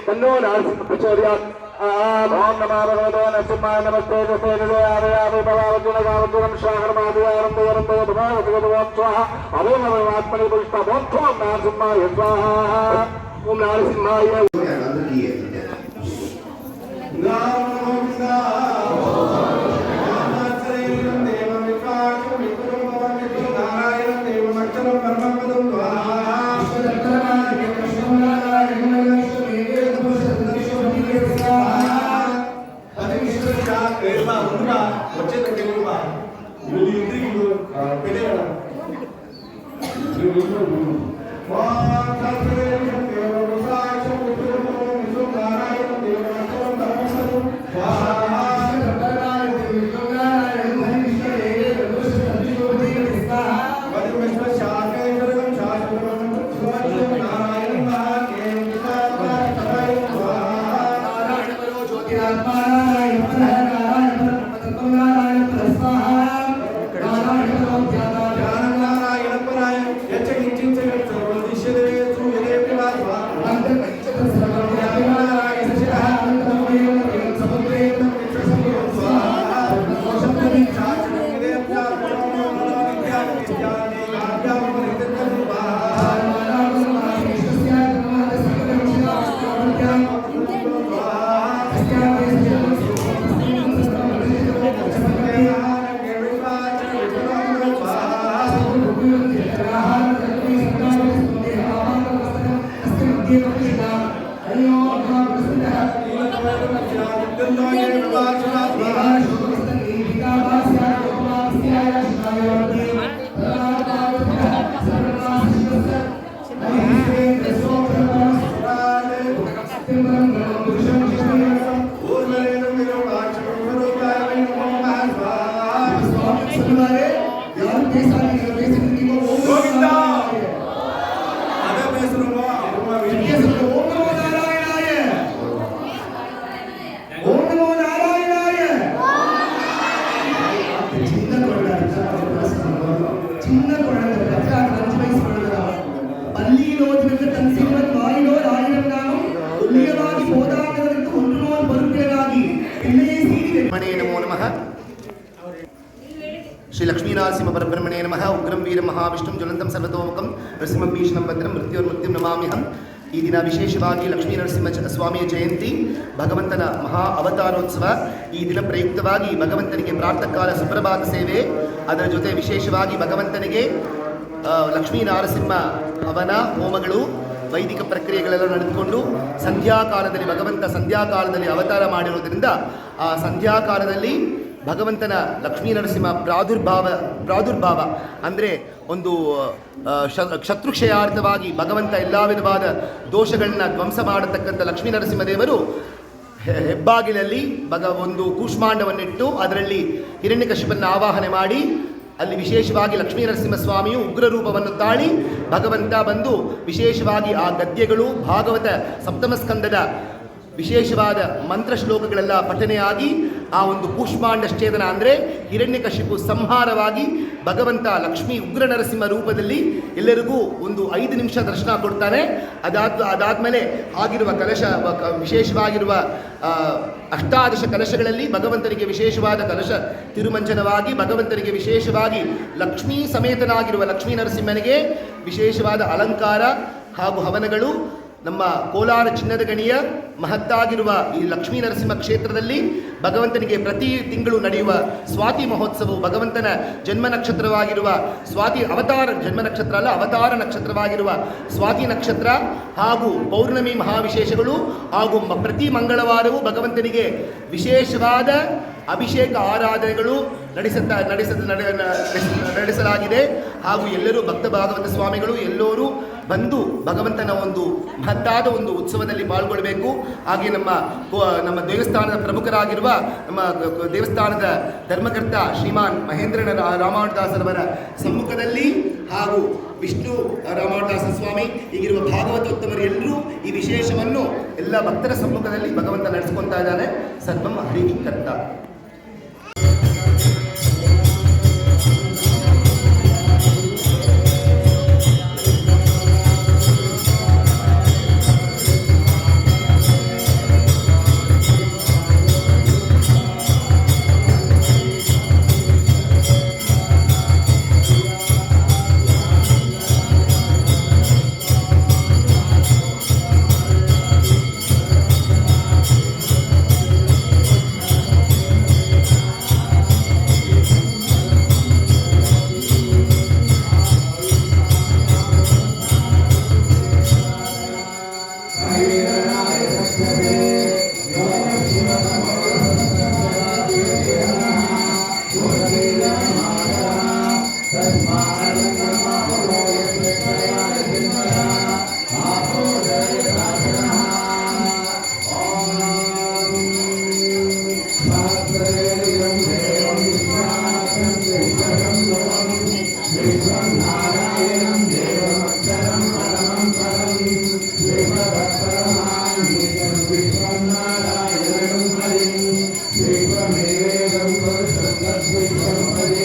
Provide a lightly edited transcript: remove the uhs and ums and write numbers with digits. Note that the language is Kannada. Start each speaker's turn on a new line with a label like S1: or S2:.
S1: तन्नो नारसिंह प्रचोदयात् ओम नमो भगवते नरसिंहाय नमस्ते नमस्ते आवे भवावजुनगावजुनं शाहरमादियारं देवरं भगवते भगवान् स्वाहा अभो नमोत्मने पुष्पं ओम नारसिंहाय स्वाहा ओम नारसिंहाय
S2: श्री लक्ष्मीनारसिंह परब्रह्मणे नमः उग्रं वीरं महाविष्णुं ज्वलन्तं सर्वतोमुखं नृसिंहं भीषणं भद्रं मृत्योर्मृत्युं नमाम्यहं। ಈ ದಿನ ವಿಶೇಷವಾಗಿ ಲಕ್ಷ್ಮೀ ನರಸಿಂಹ ಸ್ವಾಮಿಯ ಜಯಂತಿ, ಭಗವಂತನ ಮಹಾ ಅವತಾರೋತ್ಸವ. ಈ ದಿನ ಪ್ರಯುಕ್ತವಾಗಿ ಭಗವಂತನಿಗೆ ಪ್ರಾತಃಕಾಲ ಸುಪ್ರಭಾತ ಸೇವೆ, ಅದರ ಜೊತೆ ವಿಶೇಷವಾಗಿ ಭಗವಂತನಿಗೆ ಲಕ್ಷ್ಮೀ ನಾರಸಿಂಹ ಹವನ ಹೋಮಗಳು ವೈದಿಕ ಪ್ರಕ್ರಿಯೆಗಳೆಲ್ಲ ನಡೆದುಕೊಂಡು ಸಂಧ್ಯಾಕಾಲದಲ್ಲಿ ಭಗವಂತ ಸಂಧ್ಯಾಕಾಲದಲ್ಲಿ ಅವತಾರ ಮಾಡಿರುವುದರಿಂದ ಆ ಸಂಧ್ಯಾಕಾಲದಲ್ಲಿ ಭಗವಂತನ ಲಕ್ಷ್ಮೀ ನರಸಿಂಹ ಪ್ರಾದುರ್ಭಾವ ಅಂದರೆ ಒಂದು ಶತ್ರುಕ್ಷಯಾರ್ಥವಾಗಿ ಭಗವಂತ ಎಲ್ಲ ವಿಧವಾದ ದೋಷಗಳನ್ನ ಧ್ವಂಸ ಮಾಡತಕ್ಕಂಥ ಲಕ್ಷ್ಮೀ ನರಸಿಂಹದೇವರು ಹೆಬ್ಬಾಗಿಲಲ್ಲಿ ಒಂದು ಕೂಷ್ಮಾಂಡವನ್ನಿಟ್ಟು ಅದರಲ್ಲಿ ಹಿರಣ್ಯಕಶಿಪನ್ನು ಆವಾಹನೆ ಮಾಡಿ ಅಲ್ಲಿ ವಿಶೇಷವಾಗಿ ಲಕ್ಷ್ಮೀ ನರಸಿಂಹ ಸ್ವಾಮಿಯು ಉಗ್ರ ರೂಪವನ್ನು ತಾಳಿ ಭಗವಂತ ಬಂದು ವಿಶೇಷವಾಗಿ ಆ ಗದ್ಯಗಳು ಭಾಗವತ ಸಪ್ತಮ ಸ್ಕಂದದ ವಿಶೇಷವಾದ ಮಂತ್ರ ಶ್ಲೋಕಗಳೆಲ್ಲ ಪಠನೆಯಾಗಿ ಆ ಒಂದು ಕೂಷ್ಮಾಂಡ ಛೇದನ ಅಂದರೆ ಹಿರಣ್ಯಕಶಿಪು ಸಂಹಾರವಾಗಿ ಭಗವಂತ ಲಕ್ಷ್ಮೀ ಉಗ್ರ ನರಸಿಂಹ ರೂಪದಲ್ಲಿ ಎಲ್ಲರಿಗೂ ಒಂದು 5 ನಿಮಿಷ ದರ್ಶನ ಕೊಡ್ತಾನೆ. ಅದಾದಮೇಲೆ ಆಗಿರುವ ಕಲಶ ವಿಶೇಷವಾಗಿರುವ ಅಷ್ಟಾದಶ ಕಲಶಗಳಲ್ಲಿ ಭಗವಂತನಿಗೆ ವಿಶೇಷವಾದ ಕಲಶ ತಿರುಮಂಚನವಾಗಿ ಭಗವಂತನಿಗೆ ವಿಶೇಷವಾಗಿ ಲಕ್ಷ್ಮೀ ಸಮೇತನಾಗಿರುವ ಲಕ್ಷ್ಮೀ ನರಸಿಂಹನಿಗೆ ವಿಶೇಷವಾದ ಅಲಂಕಾರ ಹಾಗೂ ಹವನಗಳು. ನಮ್ಮ ಕೋಲಾರ ಚಿನ್ನದ ಗಣಿಯ ಮಹತ್ತಾಗಿರುವ ಈ ಲಕ್ಷ್ಮೀ ನರಸಿಂಹ ಕ್ಷೇತ್ರದಲ್ಲಿ ಭಗವಂತನಿಗೆ ಪ್ರತಿ ತಿಂಗಳು ನಡೆಯುವ ಸ್ವಾತಿ ಮಹೋತ್ಸವವು ಭಗವಂತನ ಜನ್ಮ ನಕ್ಷತ್ರವಾಗಿರುವ ಸ್ವಾತಿ ಅವತಾರ ಜನ್ಮ ನಕ್ಷತ್ರ ಅಲ್ಲ ಅವತಾರ ನಕ್ಷತ್ರವಾಗಿರುವ ಸ್ವಾತಿ ನಕ್ಷತ್ರ ಹಾಗೂ ಪೌರ್ಣಮಿ ಮಹಾವಿಶೇಷಗಳು ಹಾಗೂ ಪ್ರತಿ ಮಂಗಳವಾರವೂ ಭಗವಂತನಿಗೆ ವಿಶೇಷವಾದ ಅಭಿಷೇಕ ಆರಾಧನೆಗಳು ನಡೆಸಲಾಗಿದೆ. ಹಾಗೂ ಎಲ್ಲರೂ ಭಕ್ತ ಭಾಗವತ ಸ್ವಾಮಿಗಳು ಎಲ್ಲರೂ ಬಂದು ಭಗವಂತನ ಒಂದು ಮಹತ್ತಾದ ಒಂದು ಉತ್ಸವದಲ್ಲಿ ಪಾಲ್ಗೊಳ್ಳಬೇಕು. ಹಾಗೆ ನಮ್ಮ ದೇವಸ್ಥಾನದ ಪ್ರಮುಖರಾಗಿರುವ ನಮ್ಮ ದೇವಸ್ಥಾನದ ಧರ್ಮಕರ್ತ ಶ್ರೀಮಾನ್ ಮಹೇಂದ್ರ ರಾಮಾನುದಾಸರವರ ಸಮ್ಮುಖದಲ್ಲಿ ಹಾಗೂ ವಿಷ್ಣು ರಾಮಾನುದಾಸ ಸ್ವಾಮಿ ಹೀಗಿರುವ ಭಾಗವತೋತ್ತಮರು ಎಲ್ಲರೂ ಈ ವಿಶೇಷವನ್ನು ಎಲ್ಲ ಭಕ್ತರ ಸಮ್ಮುಖದಲ್ಲಿ ಭಗವಂತ ನಡೆಸ್ಕೊತಾ ಇದ್ದಾನೆ. ಸರ್ವಂ ಹರಿಕರ್ತ.
S1: Viva